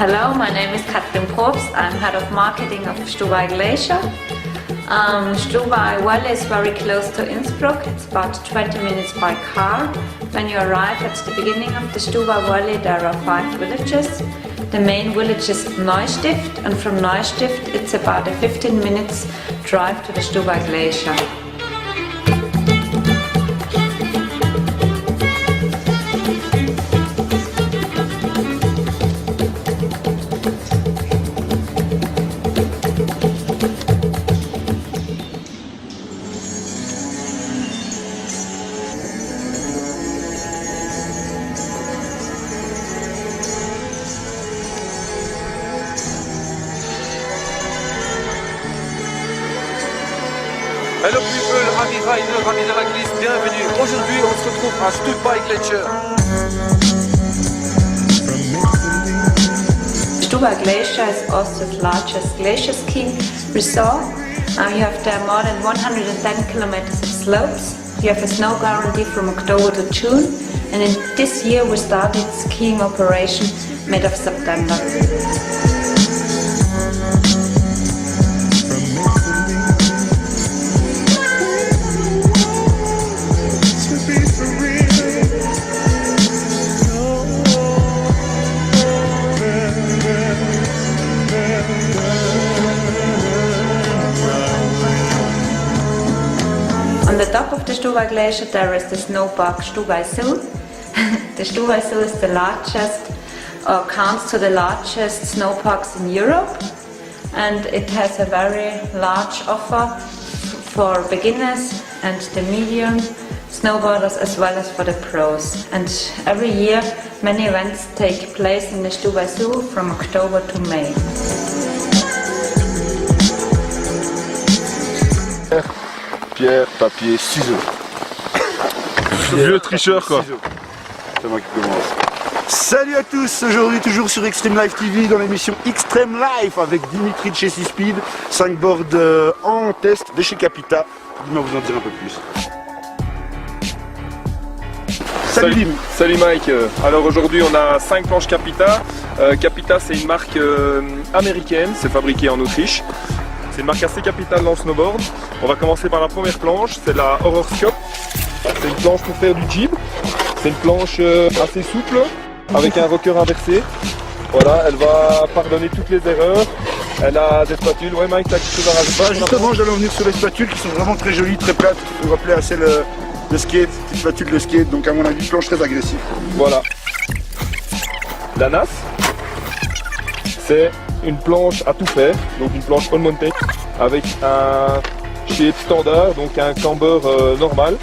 Hello, my name is Katrin Probst. I'm head of marketing of Stubai Glacier. Stubai Valley is very close to Innsbruck. It's about 20 minutes by car. When you arrive at the beginning of the Stubai Valley, there are 5 villages. The main village is Neustift, and from Neustift it's about a 15 minutes drive to the Stubai Glacier. Hello people, amis riders, amis de la glisse, bienvenue. Aujourd'hui on se retrouve à Stubai Glacier. Stubai Glacier is Austria's largest glacier skiing resort. You have there more than 110 kilometers of slopes. You have a snow guarantee from October to June, and in this year we started skiing operation mid of September. On the top of the Stubai Glacier there is the snow park Stubai Zoo. The Stubai Zoo is the largest, or counts to the largest snow parks in Europe, and it has a very large offer for beginners and the medium snowboarders as well as for the pros. And every year many events take place in the Stubai Zoo from October to May. Pierre, papier, ciseaux. Vieux tricheur quoi. C'est moi qui commence. Salut à tous, aujourd'hui toujours sur Extreme Life TV dans l'émission Extreme Life avec Dimitri de chez Speed, 5 boards en test de chez Capita. Dis-moi vous en dire un peu plus. Salut Dim. Salut Mike. Alors aujourd'hui on a 5 planches Capita. Capita c'est une marque américaine, c'est fabriqué en Autriche. C'est une marque assez capitale dans le snowboard. On va commencer par la première planche, c'est la Horrorscope. C'est une planche pour faire du jib. C'est une planche assez souple, avec un rocker inversé. Voilà, elle va pardonner toutes les erreurs. Elle a des spatules. Ouais Mike, t'as quelque chose à rajouter? Justement, j'allais en venir sur les spatules qui sont vraiment très jolies, très plates, qui font rappeler à celles de skate, des spatules de skate, donc à mon avis, planche très agressive. Voilà. La NAS, c'est une planche à tout faire, donc une planche on-mounted avec un shape standard, donc un camber normal.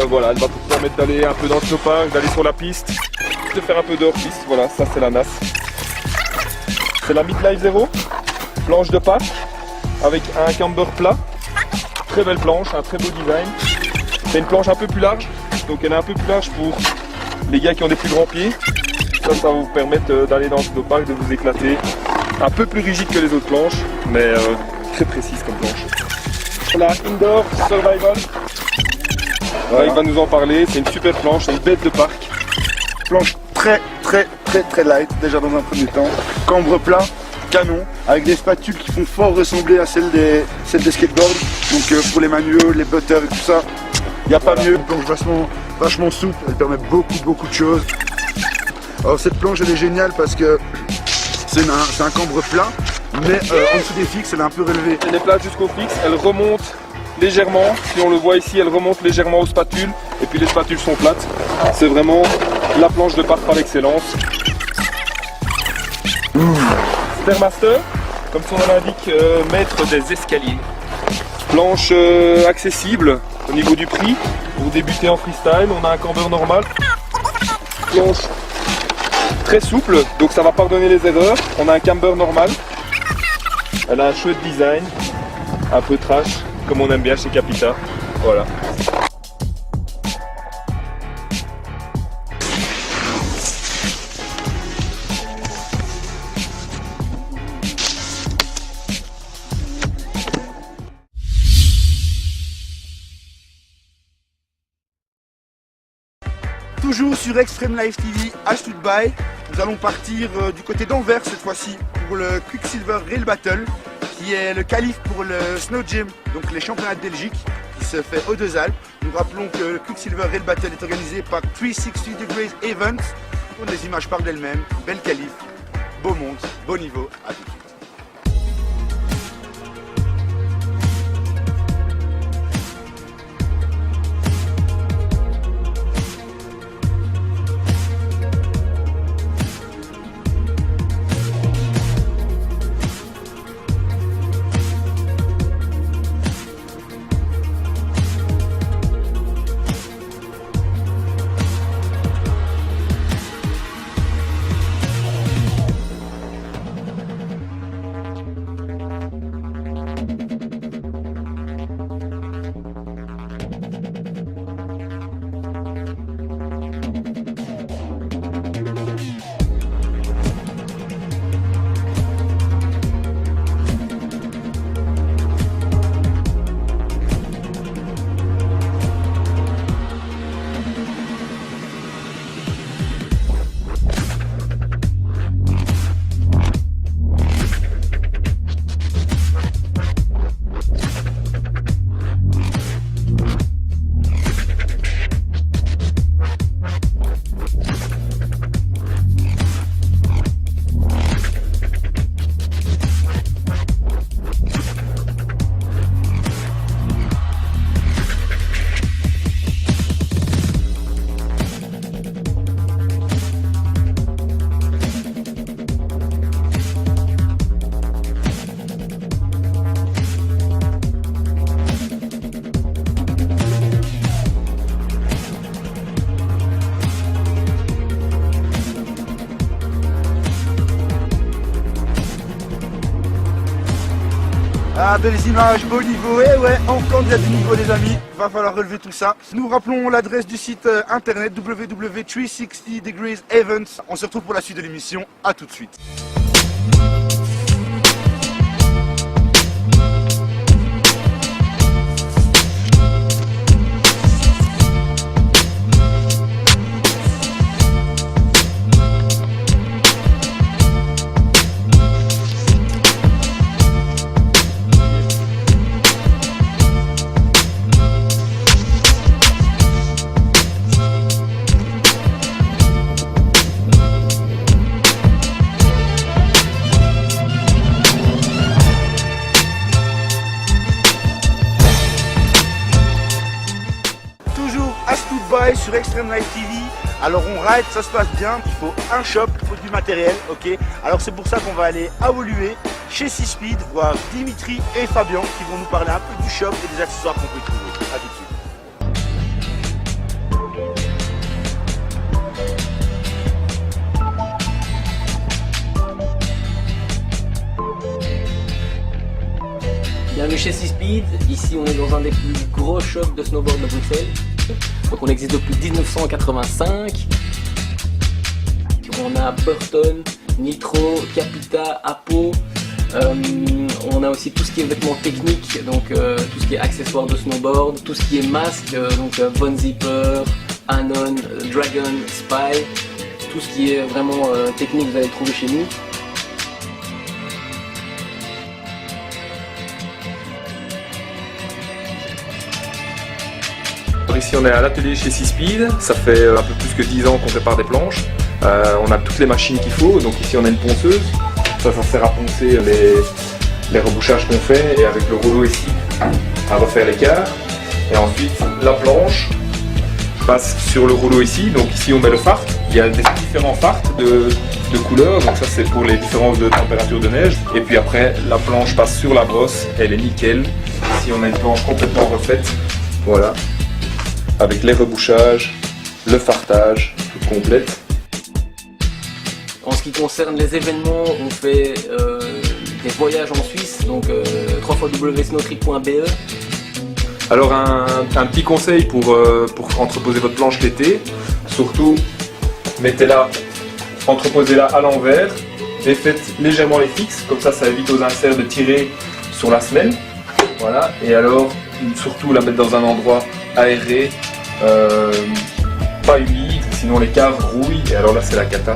Voilà, elle va te permettre d'aller un peu dans le snowpark, d'aller sur la piste, de faire un peu de hors-piste. Voilà, ça c'est la NAS. C'est la Midlife Zero, planche de parc avec un camber plat. Très belle planche, un très beau design. C'est une planche un peu plus large, donc elle est un peu plus large pour les gars qui ont des plus grands pieds. Ça va vous permettre d'aller dans le snowpark, de vous éclater. Un peu plus rigide que les autres planches, mais très précise comme planche. La Indoor Survival. Voilà, il va nous en parler, c'est une super planche, c'est une bête de parc. Planche très light, déjà dans un premier temps. Cambre plat, canon, avec des spatules qui font fort ressembler à celles des skateboards. Donc pour les manuels, les butters et tout ça, il n'y a pas mieux. Une planche vachement souple, elle permet beaucoup de choses. Alors cette planche elle est géniale parce que c'est un cambre plat, mais en dessous des fixes elle est un peu relevée. Elle est plate jusqu'au fixe, elle remonte légèrement, si on le voit ici elle remonte légèrement aux spatules, et puis les spatules sont plates. C'est vraiment la planche de parc par excellence. Stairmaster, comme son nom l'indique, maître des escaliers. Planche accessible au niveau du prix, pour débuter en freestyle, on a un camber normal. Planche très souple, donc ça va pardonner les erreurs. On a un camber normal. Elle a un chouette design, un peu trash, comme on aime bien chez Capita. Voilà. Toujours sur Extreme Life TV à Stuttgart, nous allons partir du côté d'Anvers cette fois-ci pour le Quicksilver Rail Battle, qui est le qualif pour le Snow Gym, donc les championnats de Belgique, qui se fait aux Deux Alpes. Nous rappelons que le Quicksilver Rail Battle est organisé par 360 Degrees Events. Les images parlent d'elles-mêmes, belle qualif, beau monde, beau niveau, à tout de suite. Ah, belles images, beau niveau, et ouais, encore il y a du niveau les amis, va falloir relever tout ça. Nous rappelons l'adresse du site internet www.360 Degrees Events. On se retrouve pour la suite de l'émission, à tout de suite. Sur Extreme Life TV, alors on ride, ça se passe bien, il faut un shop, il faut du matériel, ok. Alors c'est pour ça qu'on va aller à Woluwe, chez Seaspeed, voir Dimitri et Fabien qui vont nous parler un peu du shop et des accessoires qu'on peut y trouver. A tout de suite. Bienvenue chez Seaspeed, ici on est dans un des plus gros shops de snowboard de Bruxelles. Donc on existe depuis 1985. On a Burton, Nitro, Capita, Apo. On a aussi tout ce qui est vêtements techniques, donc tout ce qui est accessoires de snowboard, tout ce qui est masque, donc Von Zipper, Anon, Dragon, Spy. Tout ce qui est vraiment technique vous allez le trouver chez nous. Ici on est à l'atelier chez Seaspeed, ça fait un peu plus que 10 ans qu'on prépare des planches. On a toutes les machines qu'il faut, donc ici on a une ponceuse, ça sert à poncer les rebouchages qu'on fait, et avec le rouleau ici à refaire l'écart. Et ensuite la planche passe sur le rouleau ici, donc ici on met le fart, il y a des différents farts de couleurs, donc ça c'est pour les différences de température de neige. Et puis après la planche passe sur la brosse, elle est nickel. Ici on a une planche complètement refaite, voilà, avec les rebouchages, le fartage, toute complète. En ce qui concerne les événements, on fait des voyages en Suisse, donc www.snowcreek.be. Alors un petit conseil pour entreposer votre planche l'été, surtout mettez-la, entreposez-la à l'envers et faites légèrement les fixes, comme ça évite aux inserts de tirer sur la semelle. Voilà, et alors surtout la mettre dans un endroit aéré, pas humide, sinon les caves rouillent et alors là c'est la cata.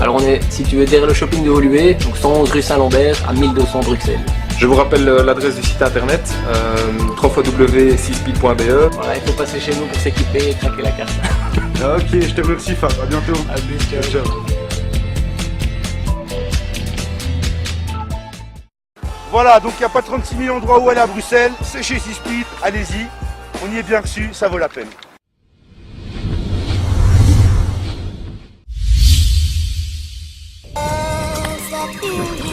Alors on est situé derrière le shopping de Woluwe, donc 111 rue Saint-Lambert à 1200 Bruxelles. Je vous rappelle l'adresse du site internet, www.6speed.be. Voilà, il faut passer chez nous pour s'équiper et craquer la carte. Ok, je te remercie Fab, à bientôt. À plus, ciao. Ciao. Voilà, donc il n'y a pas 36 000 endroits où aller à Bruxelles, c'est chez 6speed, allez-y, on y est bien reçu, ça vaut la peine. It's a